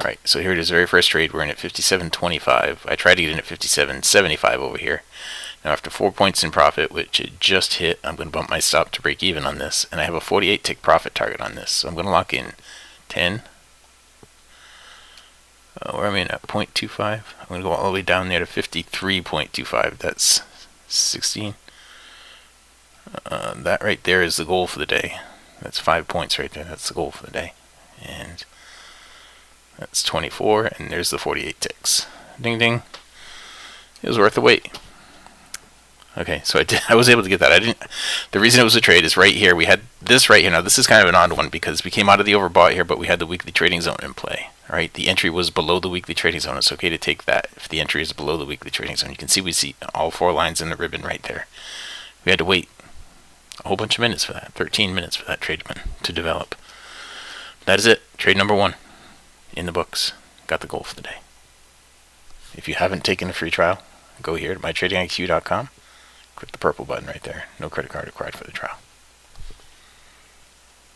Alright, so here it is, very first trade. We're in at 57.25. I tried to get in at 57.75 over here. Now after 4 points in profit, which it just hit, I'm going to bump my stop to break even on this. And I have a 48 tick profit target on this. So I'm going to lock in 10. Where am I at? 0.25. I'm going to go all the way down there to 53.25. That's 16. That right there is the goal for the day. That's 5 points right there. That's the goal for the day. And that's 24, and there's the 48 ticks. Ding ding. It was worth the wait. Okay, so I was able to get that. The reason it was a trade is right here. We had this right here. Now this is kind of an odd one because we came out of the overbought here, but we had the weekly trading zone in play. Right? The entry was below the weekly trading zone. It's okay to take that if the entry is below the weekly trading zone. You can see we see all 4 lines in the ribbon right there. We had to wait a whole bunch of minutes for that. 13 minutes for that trade to develop. That is it. Trade number 1 in the books. Got the goal for the day. If you haven't taken a free trial, go here to mytradingiq.com. Click the purple button right there. No credit card required for the trial.